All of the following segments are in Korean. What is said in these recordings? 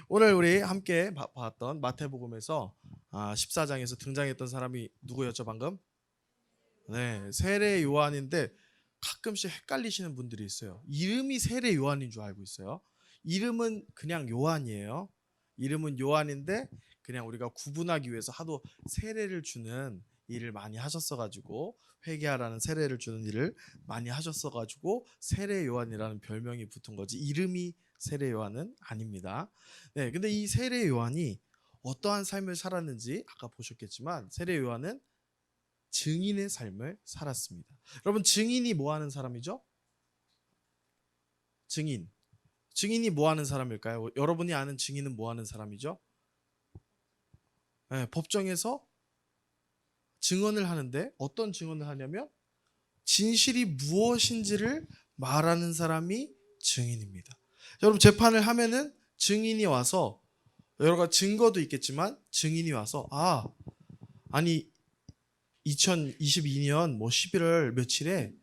오늘 우리 함께 봤던 마태복음에서 14장에서 등장했던 사람이 누구였죠 방금? 네, 세례 요한인데 가끔씩 헷갈리시는 분들이 있어요. 이름이 세례 요한인 줄 알고 있어요. 이름은 그냥 요한이에요. 이름은 요한인데 그냥 우리가 구분하기 위해서 하도 세례를 주는 일을 많이 하셨어가지고 회개하라는 세례를 주는 일을 많이 하셨어가지고 세례 요한이라는 별명이 붙은 거지 이름이 세례 요한은 아닙니다. 네, 근데 이 세례 요한이 어떠한 삶을 살았는지 아까 보셨겠지만 세례 요한은 증인의 삶을 살았습니다. 여러분 증인이 뭐 하는 사람이죠? 증인. 증인이 뭐 하는 사람일까요? 여러분이 아는 증인은 뭐 하는 사람이죠? 네, 법정에서 증언을 하는데 어떤 증언을 하냐면 진실이 무엇인지를 말하는 사람이 증인입니다. 여러분 재판을 하면은 증인이 와서 여러 가지 증거도 있겠지만 증인이 와서 아니 2022년 뭐 11월 며칠에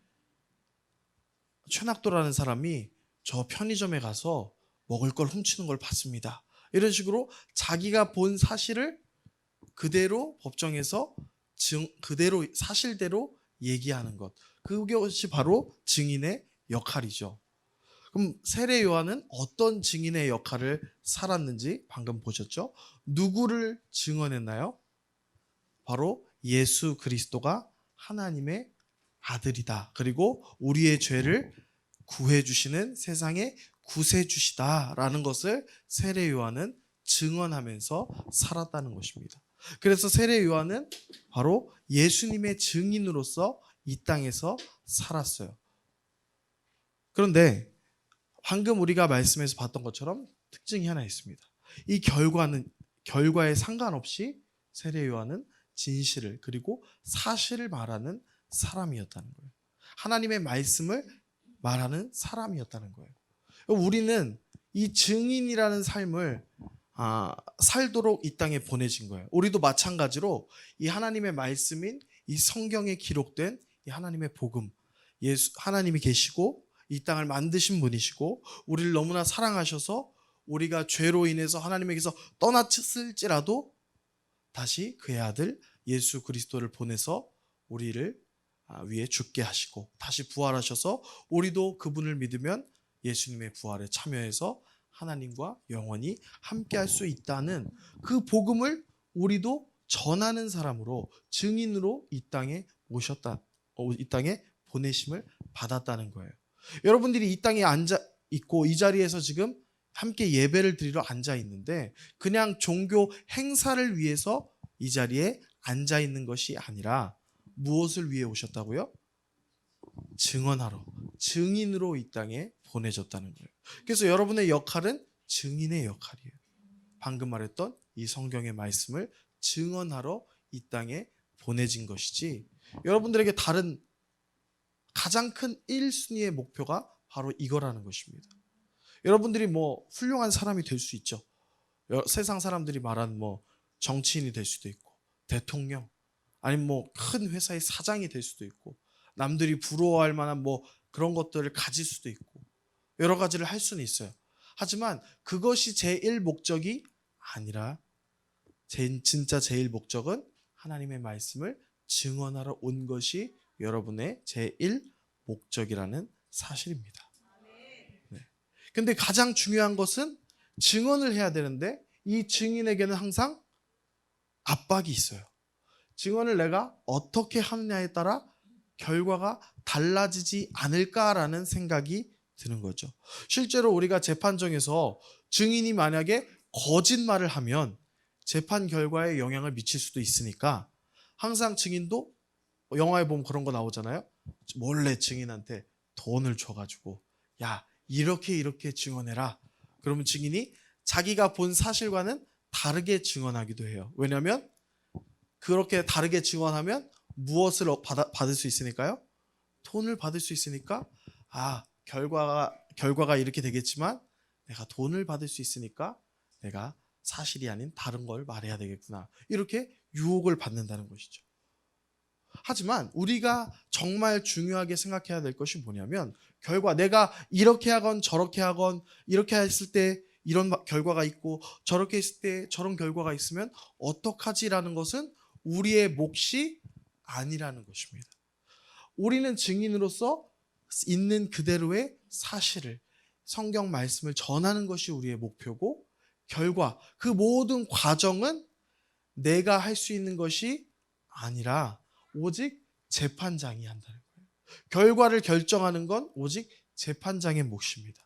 최낙도라는 사람이 저 편의점에 가서 먹을 걸 훔치는 걸 봤습니다. 이런 식으로 자기가 본 사실을 그대로 법정에서 그대로 사실대로 얘기하는 것. 그것이 바로 증인의 역할이죠. 그럼 세례 요한은 어떤 증인의 역할을 살았는지 방금 보셨죠? 누구를 증언했나요? 바로 예수 그리스도가 하나님의 아들이다. 그리고 우리의 죄를 구해주시는 세상의 구세주시다라는 것을 세례 요한은 증언하면서 살았다는 것입니다. 그래서 세례 요한은 바로 예수님의 증인으로서 이 땅에서 살았어요. 그런데 방금 우리가 말씀에서 봤던 것처럼 특징이 하나 있습니다. 이 결과에 상관없이 세례 요한은 진실을 그리고 사실을 말하는 사람이었다는 거예요. 하나님의 말씀을 말하는 사람이었다는 거예요. 우리는 이 증인이라는 삶을 살도록 이 땅에 보내진 거예요. 우리도 마찬가지로 이 하나님의 말씀인 이 성경에 기록된 이 하나님의 복음, 하나님이 계시고 이 땅을 만드신 분이시고 우리를 너무나 사랑하셔서 우리가 죄로 인해서 하나님에게서 떠났을지라도 다시 그의 아들 예수 그리스도를 보내서 우리를 위해 죽게 하시고 다시 부활하셔서 우리도 그분을 믿으면 예수님의 부활에 참여해서 하나님과 영원히 함께할 수 있다는 그 복음을 우리도 전하는 사람으로 증인으로 이 땅에 이 땅에 보내심을 받았다는 거예요. 여러분들이 이 땅에 앉아 있고 이 자리에서 지금 함께 예배를 드리러 앉아 있는데 그냥 종교 행사를 위해서 이 자리에 앉아 있는 것이 아니라 무엇을 위해 오셨다고요? 증언하러, 증인으로 이 땅에 보내졌다는 거예요. 그래서 여러분의 역할은 증인의 역할이에요. 방금 말했던 이 성경의 말씀을 증언하러 이 땅에 보내진 것이지 여러분들에게 다른 가장 큰 1순위의 목표가 바로 이거라는 것입니다. 여러분들이 뭐 훌륭한 사람이 될 수 있죠. 세상 사람들이 말하는 뭐 정치인이 될 수도 있고 대통령 아니면 뭐 큰 회사의 사장이 될 수도 있고 남들이 부러워할 만한 뭐 그런 것들을 가질 수도 있고 여러 가지를 할 수는 있어요. 하지만 그것이 제1 목적이 아니라 진짜 제일 목적은 하나님의 말씀을 증언하러 온 것이 여러분의 제1 목적이라는 사실입니다. 네. 근데 가장 중요한 것은 증언을 해야 되는데 이 증인에게는 항상 압박이 있어요. 증언을 내가 어떻게 하느냐에 따라 결과가 달라지지 않을까라는 생각이 드는 거죠. 실제로 우리가 재판정에서 증인이 만약에 거짓말을 하면 재판 결과에 영향을 미칠 수도 있으니까 항상 증인도 영화에 보면 그런 거 나오잖아요. 몰래 증인한테 돈을 줘가지고 야 이렇게 증언해라. 그러면 증인이 자기가 본 사실과는 다르게 증언하기도 해요. 왜냐하면 그렇게 다르게 증언하면 무엇을 받을 수 있으니까요? 돈을 받을 수 있으니까 결과가 이렇게 되겠지만 내가 돈을 받을 수 있으니까 내가 사실이 아닌 다른 걸 말해야 되겠구나. 이렇게 유혹을 받는다는 것이죠. 하지만 우리가 정말 중요하게 생각해야 될 것이 뭐냐면 결과 내가 이렇게 하건 저렇게 하건 이렇게 했을 때 이런 결과가 있고 저렇게 했을 때 저런 결과가 있으면 어떡하지라는 것은 우리의 몫이 아니라는 것입니다. 우리는 증인으로서 있는 그대로의 사실을, 성경 말씀을 전하는 것이 우리의 목표고, 결과, 그 모든 과정은 내가 할 수 있는 것이 아니라 오직 재판장이 한다는 거예요. 결과를 결정하는 건 오직 재판장의 몫입니다.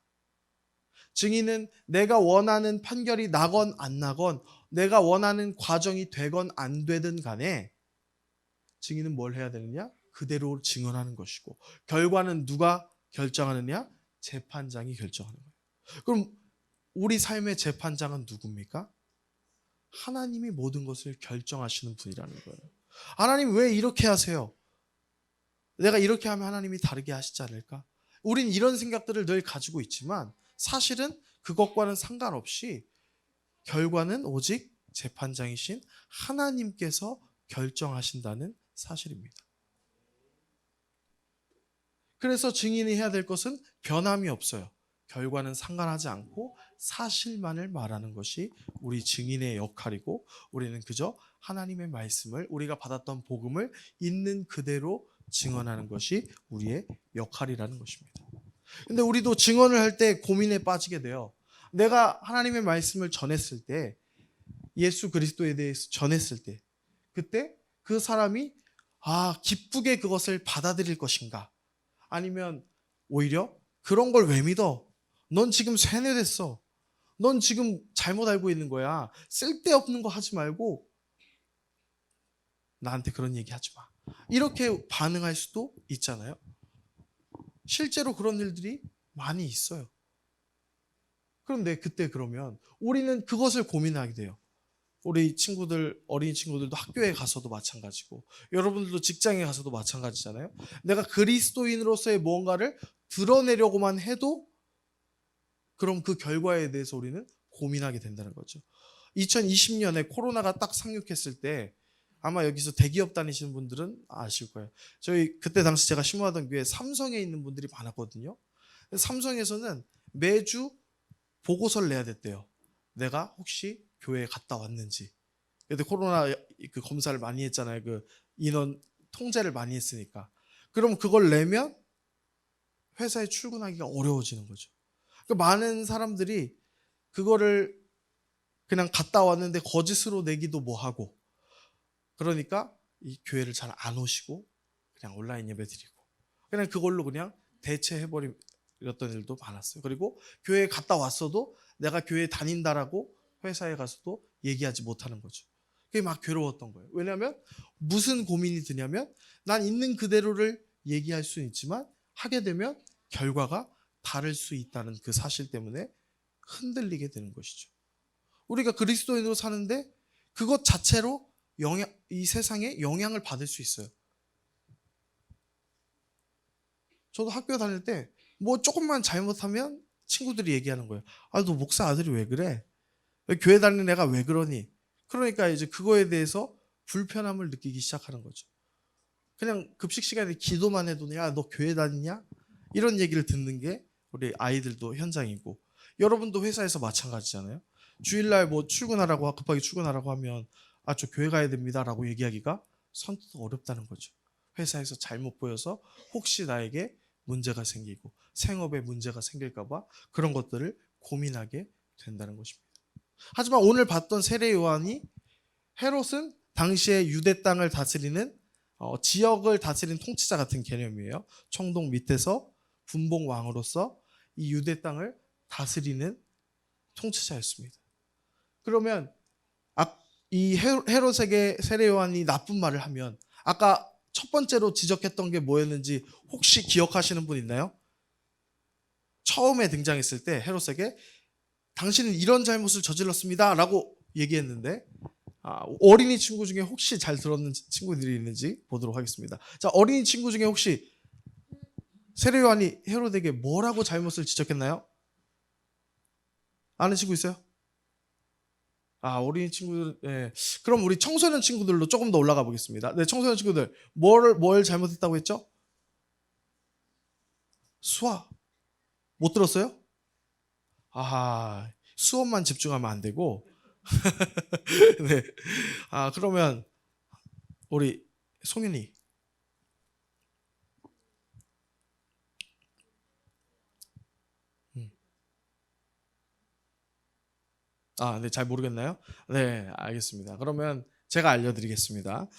증인은 내가 원하는 판결이 나건 안 나건, 내가 원하는 과정이 되건 안 되든 간에 증인은 뭘 해야 되느냐? 그대로 증언하는 것이고, 결과는 누가 결정하느냐? 재판장이 결정하는 거예요. 그럼 우리 삶의 재판장은 누굽니까? 하나님이 모든 것을 결정하시는 분이라는 거예요. 하나님 왜 이렇게 하세요? 내가 이렇게 하면 하나님이 다르게 하시지 않을까? 우린 이런 생각들을 늘 가지고 있지만 사실은 그것과는 상관없이 결과는 오직 재판장이신 하나님께서 결정하신다는 사실입니다. 그래서 증인이 해야 될 것은 변함이 없어요. 결과는 상관하지 않고 사실만을 말하는 것이 우리 증인의 역할이고, 우리는 그저 하나님의 말씀을, 우리가 받았던 복음을 있는 그대로 증언하는 것이 우리의 역할이라는 것입니다. 근데 우리도 증언을 할 때 고민에 빠지게 돼요. 내가 하나님의 말씀을 전했을 때, 예수 그리스도에 대해서 전했을 때, 그때 그 사람이 기쁘게 그것을 받아들일 것인가? 아니면 오히려 그런 걸 왜 믿어? 넌 지금 세뇌됐어. 넌 지금 잘못 알고 있는 거야. 쓸데없는 거 하지 말고 나한테 그런 얘기 하지 마. 이렇게 반응할 수도 있잖아요. 실제로 그런 일들이 많이 있어요. 그런데 그때 그러면 우리는 그것을 고민하게 돼요. 우리 친구들, 어린 친구들도 학교에 가서도 마찬가지고, 여러분들도 직장에 가서도 마찬가지잖아요. 내가 그리스도인으로서의 무언가를 드러내려고만 해도 그럼 그 결과에 대해서 우리는 고민하게 된다는 거죠. 2020년에 코로나가 딱 상륙했을 때 아마 여기서 대기업 다니시는 분들은 아실 거예요. 저희 그때 당시 제가 심호하던 교회 삼성에 있는 분들이 많았거든요. 삼성에서는 매주 보고서를 내야 됐대요. 내가 혹시 교회에 갔다 왔는지. 근데 코로나 그 검사를 많이 했잖아요. 그 인원 통제를 많이 했으니까. 그럼 그걸 내면 회사에 출근하기가 어려워지는 거죠. 그러니까 많은 사람들이 그거를 그냥 갔다 왔는데 거짓으로 내기도 뭐하고, 그러니까 이 교회를 잘 안 오시고 그냥 온라인 예배 드리고 그냥 그걸로 그냥 대체해버렸던 일도 많았어요. 그리고 교회에 갔다 왔어도 내가 교회에 다닌다라고 회사에 가서도 얘기하지 못하는 거죠. 그게 막 괴로웠던 거예요. 왜냐하면 무슨 고민이 드냐면, 난 있는 그대로를 얘기할 수는 있지만 하게 되면 결과가 다를 수 있다는 그 사실 때문에 흔들리게 되는 것이죠. 우리가 그리스도인으로 사는데 그것 자체로 이 세상에 영향을 받을 수 있어요. 저도 학교 다닐 때 뭐 조금만 잘못하면 친구들이 얘기하는 거예요. 너 목사 아들이 왜 그래? 교회 다니는 애가 왜 그러니? 그러니까 이제 그거에 대해서 불편함을 느끼기 시작하는 거죠. 그냥 급식 시간에 기도만 해도 야, 너 교회 다니냐? 이런 얘기를 듣는 게 우리 아이들도 현장이고, 여러분도 회사에서 마찬가지잖아요. 주일날 뭐 출근하라고, 급하게 출근하라고 하면 저 교회 가야 됩니다라고 얘기하기가 선뜻 어렵다는 거죠. 회사에서 잘못 보여서 혹시 나에게 문제가 생기고 생업에 문제가 생길까 봐 그런 것들을 고민하게 된다는 것입니다. 하지만 오늘 봤던 세례 요한이, 헤롯은 당시에 유대 땅을 다스리는 지역을 다스리는 통치자 같은 개념이에요. 청동 밑에서 분봉 왕으로서 이 유대 땅을 다스리는 통치자였습니다. 그러면 이 헤롯에게 세례 요한이 나쁜 말을 하면, 아까 첫 번째로 지적했던 게 뭐였는지 혹시 기억하시는 분 있나요? 처음에 등장했을 때 헤롯에게 당신은 이런 잘못을 저질렀습니다 라고 얘기했는데, 어린이 친구 중에 혹시 잘 들었는 친구들이 있는지 보도록 하겠습니다. 자, 어린이 친구 중에 혹시 세례 요한이 헤롯에게 뭐라고 잘못을 지적했나요? 아는 친구 있어요? 어린이 친구들, 네. 그럼 우리 청소년 친구들로 조금 더 올라가 보겠습니다. 네, 청소년 친구들, 뭘 잘못했다고 했죠? 수학. 못 들었어요? 수업만 집중하면 안 되고. 네. 그러면 우리 송윤이. 음. 네, 잘 모르겠나요? 네, 알겠습니다. 그러면 제가 알려드리겠습니다.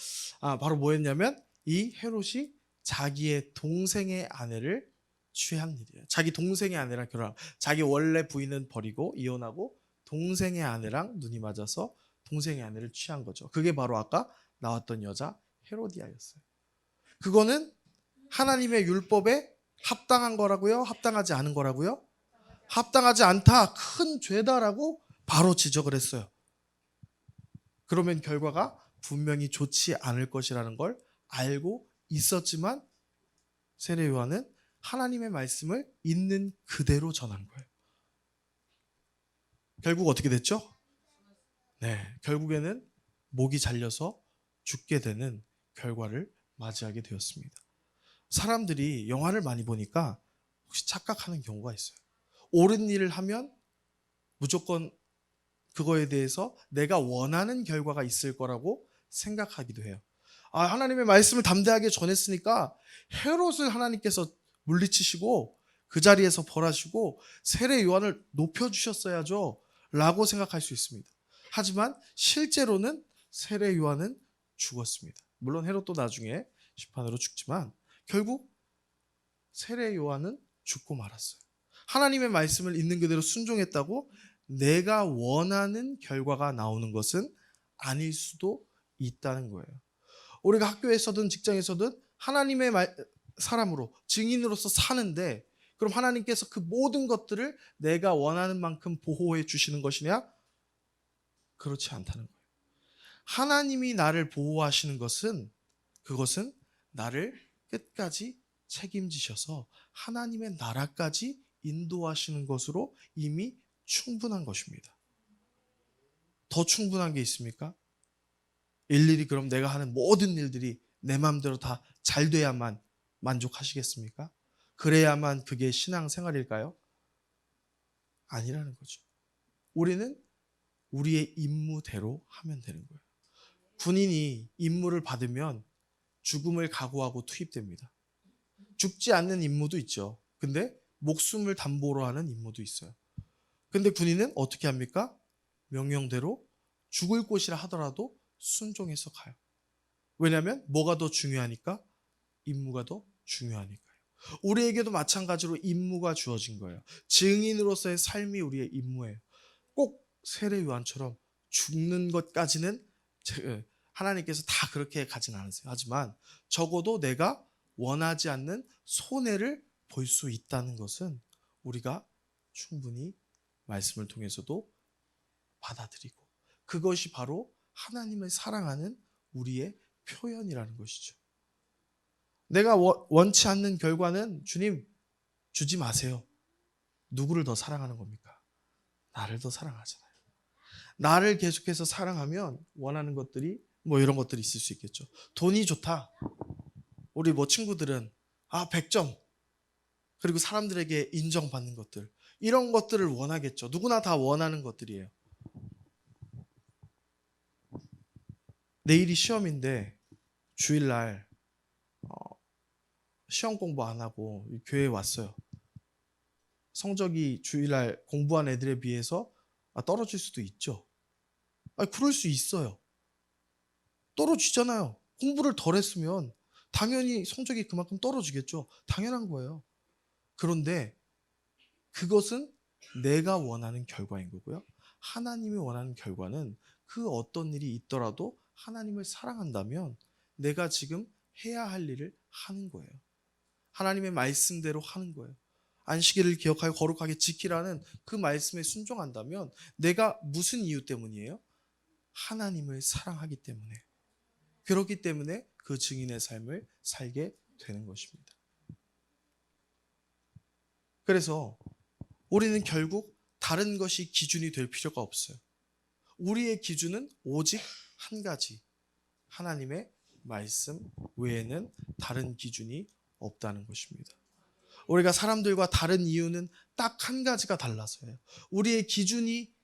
바로 뭐였냐면 이 헤롯이 자기의 동생의 아내를 취한 일이에요. 자기 동생의 아내랑 결혼하고 자기 원래 부인은 버리고 이혼하고 동생의 아내랑 눈이 맞아서 동생의 아내를 취한 거죠. 그게 바로 아까 나왔던 여자 헤로디아였어요. 그거는 하나님의 율법에 합당한 거라고요? 합당하지 않은 거라고요? 합당하지 않다. 큰 죄다라고 바로 지적을 했어요. 그러면 결과가 분명히 좋지 않을 것이라는 걸 알고 있었지만 세례 요한은 하나님의 말씀을 있는 그대로 전한 거예요. 결국 어떻게 됐죠? 네, 결국에는 목이 잘려서 죽게 되는 결과를 맞이하게 되었습니다. 사람들이 영화를 많이 보니까 혹시 착각하는 경우가 있어요. 옳은 일을 하면 무조건 그거에 대해서 내가 원하는 결과가 있을 거라고 생각하기도 해요. 하나님의 말씀을 담대하게 전했으니까 헤롯을 하나님께서 물리치시고 그 자리에서 벌하시고 세례 요한을 높여주셨어야죠 라고 생각할 수 있습니다. 하지만 실제로는 세례 요한은 죽었습니다. 물론 헤롯도 나중에 심판으로 죽지만 결국 세례 요한은 죽고 말았어요. 하나님의 말씀을 있는 그대로 순종했다고 내가 원하는 결과가 나오는 것은 아닐 수도 있다는 거예요. 우리가 학교에서든 직장에서든 하나님의 사람으로 증인으로서 사는데 그럼 하나님께서 그 모든 것들을 내가 원하는 만큼 보호해 주시는 것이냐? 그렇지 않다는 거예요. 하나님이 나를 보호하시는 것은 그것은 나를 끝까지 책임지셔서 하나님의 나라까지 인도하시는 것으로 이미 충분한 것입니다. 더 충분한 게 있습니까? 일일이 그럼 내가 하는 모든 일들이 내 마음대로 다 잘 돼야만 만족하시겠습니까? 그래야만 그게 신앙생활일까요? 아니라는 거죠. 우리는 우리의 임무대로 하면 되는 거예요. 군인이 임무를 받으면 죽음을 각오하고 투입됩니다. 죽지 않는 임무도 있죠. 근데 목숨을 담보로 하는 임무도 있어요. 근데 군인은 어떻게 합니까? 명령대로 죽을 곳이라 하더라도 순종해서 가요. 왜냐하면 뭐가 더 중요하니까? 임무가 더 중요하니까요. 우리에게도 마찬가지로 임무가 주어진 거예요. 증인으로서의 삶이 우리의 임무예요. 꼭 세례 요한처럼 죽는 것까지는 하나님께서 다 그렇게 가진 않으세요. 하지만 적어도 내가 원하지 않는 손해를 볼 수 있다는 것은 우리가 충분히 말씀을 통해서도 받아들이고 그것이 바로 하나님을 사랑하는 우리의 표현이라는 것이죠. 내가 원치 않는 결과는 주님 주지 마세요. 누구를 더 사랑하는 겁니까? 나를 더 사랑하잖아요. 나를 계속해서 사랑하면 원하는 것들이 이런 것들이 있을 수 있겠죠. 돈이 좋다. 우리 친구들은 100점. 그리고 사람들에게 인정받는 것들. 이런 것들을 원하겠죠. 누구나 다 원하는 것들이에요. 내일이 시험인데 주일날 시험 공부 안 하고 교회에 왔어요. 성적이 주일날 공부한 애들에 비해서 떨어질 수도 있죠. 그럴 수 있어요. 떨어지잖아요. 공부를 덜 했으면 당연히 성적이 그만큼 떨어지겠죠. 당연한 거예요. 그런데 그것은 내가 원하는 결과인 거고요. 하나님이 원하는 결과는 그 어떤 일이 있더라도 하나님을 사랑한다면 내가 지금 해야 할 일을 하는 거예요. 하나님의 말씀대로 하는 거예요. 안식일을 기억하여 거룩하게 지키라는 그 말씀에 순종한다면 내가 무슨 이유 때문이에요? 하나님을 사랑하기 때문에. 그렇기 때문에 그 증인의 삶을 살게 되는 것입니다. 그래서 우리는 결국 다른 것이 기준이 될 필요가 없어요. 우리의 기준은 오직 한 가지. 하나님의 말씀 외에는 다른 기준이 없다는 것입니다. 우리가 사람들과 다른 이유는 딱 한 가지가 달라서예요. 우리의 기준이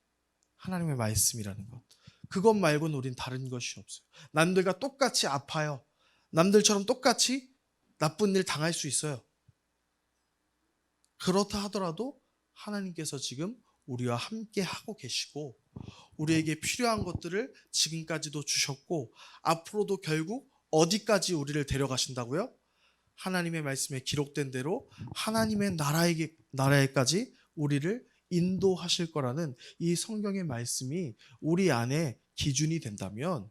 하나님의 말씀이라는 것. 그것 말고는 우린 다른 것이 없어요. 남들과 똑같이 아파요. 남들처럼 똑같이 나쁜 일 당할 수 있어요. 그렇다 하더라도 하나님께서 지금 우리와 함께 하고 계시고 우리에게 필요한 것들을 지금까지도 주셨고 앞으로도 결국 어디까지 우리를 데려가신다고요? 하나님의 말씀에 기록된 대로 하나님의 나라에까지 우리를 인도하실 거라는 이 성경의 말씀이 우리 안에 기준이 된다면,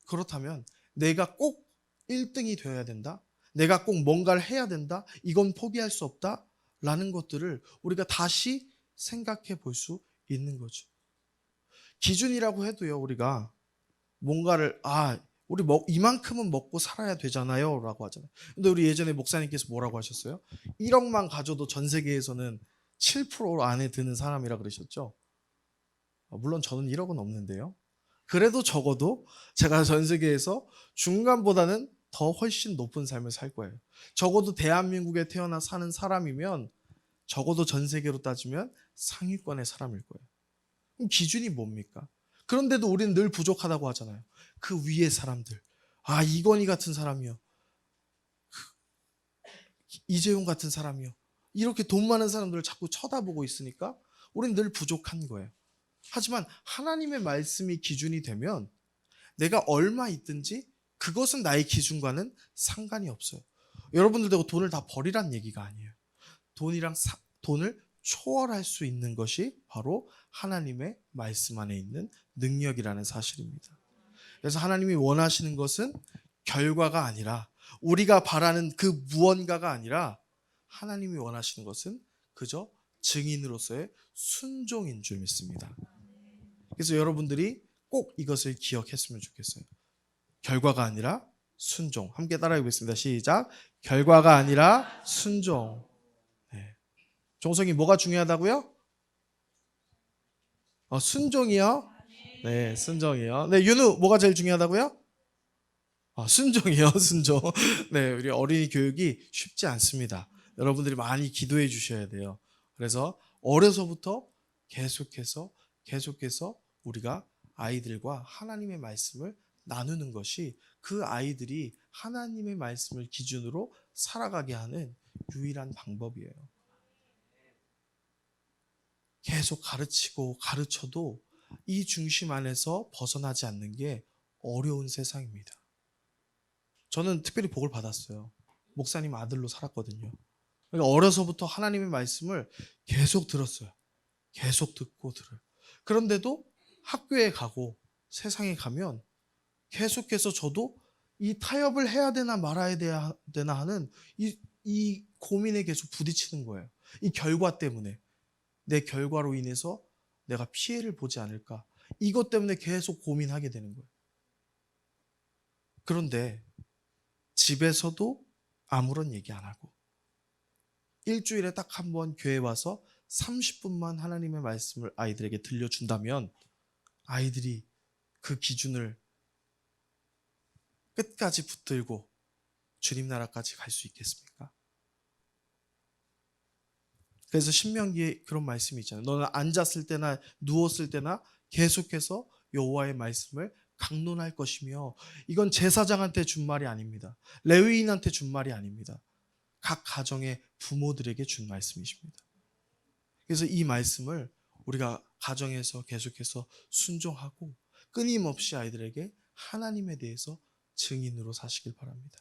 그렇다면 내가 꼭 1등이 되어야 된다, 내가 꼭 뭔가를 해야 된다, 이건 포기할 수 없다 라는 것들을 우리가 다시 생각해 볼 수 있는 거죠. 기준이라고 해도요, 우리가 뭔가를 우리 이만큼은 먹고 살아야 되잖아요 라고 하잖아요. 근데 우리 예전에 목사님께서 뭐라고 하셨어요? 1억만 가져도 전 세계에서는 7% 안에 드는 사람이라 그러셨죠. 물론 저는 1억은 없는데요. 그래도 적어도 제가 전 세계에서 중간보다는 더 훨씬 높은 삶을 살 거예요. 적어도 대한민국에 태어나 사는 사람이면 적어도 전 세계로 따지면 상위권의 사람일 거예요. 그럼 기준이 뭡니까? 그런데도 우리는 늘 부족하다고 하잖아요. 그 위의 사람들, 이건희 같은 사람이요, 이재용 같은 사람이요, 이렇게 돈 많은 사람들을 자꾸 쳐다보고 있으니까 우리는 늘 부족한 거예요. 하지만 하나님의 말씀이 기준이 되면 내가 얼마 있든지 그것은 나의 기준과는 상관이 없어요. 여러분들 되고 돈을 다 버리란 얘기가 아니에요. 돈을 초월할 수 있는 것이 바로 하나님의 말씀 안에 있는 능력이라는 사실입니다. 그래서 하나님이 원하시는 것은 결과가 아니라, 우리가 바라는 그 무언가가 아니라, 하나님이 원하시는 것은 그저 증인으로서의 순종인 줄 믿습니다. 그래서 여러분들이 꼭 이것을 기억했으면 좋겠어요. 결과가 아니라 순종. 함께 따라해 보겠습니다. 시작. 결과가 아니라 순종. 네. 종성이 뭐가 중요하다고요? 순종이요? 네, 순종이요. 네, 윤우 뭐가 제일 중요하다고요? 순종이요, 순종. 네, 우리 어린이 교육이 쉽지 않습니다. 여러분들이 많이 기도해 주셔야 돼요. 그래서 어려서부터 계속해서 우리가 아이들과 하나님의 말씀을 나누는 것이 그 아이들이 하나님의 말씀을 기준으로 살아가게 하는 유일한 방법이에요. 계속 가르치고 가르쳐도 이 중심 안에서 벗어나지 않는 게 어려운 세상입니다. 저는 특별히 복을 받았어요. 목사님 아들로 살았거든요. 그러니까 어려서부터 하나님의 말씀을 계속 들었어요. 계속 듣고 들어요. 그런데도 학교에 가고 세상에 가면 계속해서 저도 이 타협을 해야 되나 말아야 되나 하는 이 고민에 계속 부딪히는 거예요. 이 결과 때문에. 내 결과로 인해서 내가 피해를 보지 않을까. 이것 때문에 계속 고민하게 되는 거예요. 그런데 집에서도 아무런 얘기 안 하고 일주일에 딱 한 번 교회 와서 30분만 하나님의 말씀을 아이들에게 들려준다면 아이들이 그 기준을 끝까지 붙들고 주님 나라까지 갈 수 있겠습니까? 그래서 신명기에 그런 말씀이 있잖아요. 너는 앉았을 때나 누웠을 때나 계속해서 여호와의 말씀을 강론할 것이며, 이건 제사장한테 준 말이 아닙니다. 레위인한테 준 말이 아닙니다. 각 가정의 부모들에게 준 말씀이십니다. 그래서 이 말씀을 우리가 가정에서 계속해서 순종하고 끊임없이 아이들에게 하나님에 대해서 증인으로 사시길 바랍니다.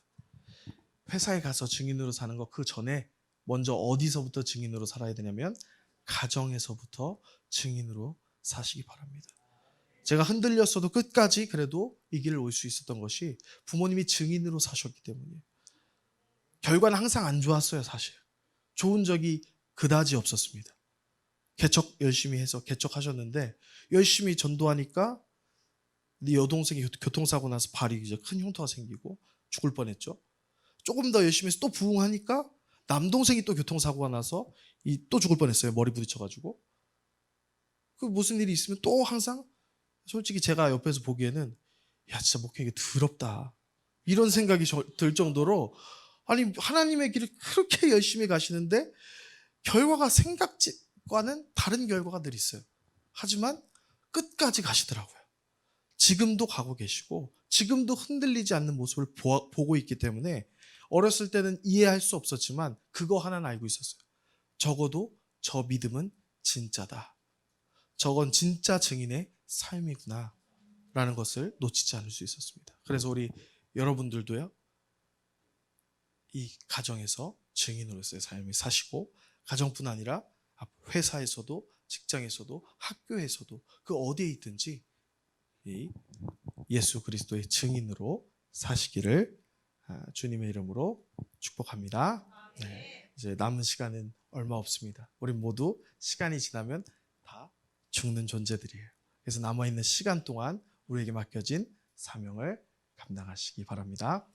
회사에 가서 증인으로 사는 거 그 전에 먼저 어디서부터 증인으로 살아야 되냐면 가정에서부터 증인으로 사시기 바랍니다. 제가 흔들렸어도 끝까지 그래도 이 길을 올 수 있었던 것이 부모님이 증인으로 사셨기 때문이에요. 결과는 항상 안 좋았어요, 사실. 좋은 적이 그다지 없었습니다. 개척 열심히 해서 개척하셨는데 열심히 전도하니까 네 여동생이 교통사고 나서 발이 이제 큰 흉터가 생기고 죽을 뻔했죠. 조금 더 열심히 해서 또 부흥하니까 남동생이 또 교통사고가 나서 또 죽을 뻔했어요. 머리 부딪혀가지고. 그 무슨 일이 있으면 또 항상 솔직히 제가 옆에서 보기에는 야 진짜 목회 이게 더럽다 이런 생각이 들 정도로, 아니 하나님의 길을 그렇게 열심히 가시는데 결과가 생각과는 다른 결과가 늘 있어요. 하지만 끝까지 가시더라고요. 지금도 가고 계시고 지금도 흔들리지 않는 모습을 보고 있기 때문에 어렸을 때는 이해할 수 없었지만 그거 하나는 알고 있었어요. 적어도 저 믿음은 진짜다. 저건 진짜 증인의 삶이구나 라는 것을 놓치지 않을 수 있었습니다. 그래서 우리 여러분들도요, 이 가정에서 증인으로서의 삶을 사시고, 가정뿐 아니라 회사에서도, 직장에서도, 학교에서도, 그 어디에 있든지 이 예수 그리스도의 증인으로 사시기를 주님의 이름으로 축복합니다. 네, 이제 남은 시간은 얼마 없습니다. 우리 모두 시간이 지나면 다 죽는 존재들이에요. 그래서 남아있는 시간 동안 우리에게 맡겨진 사명을 감당하시기 바랍니다.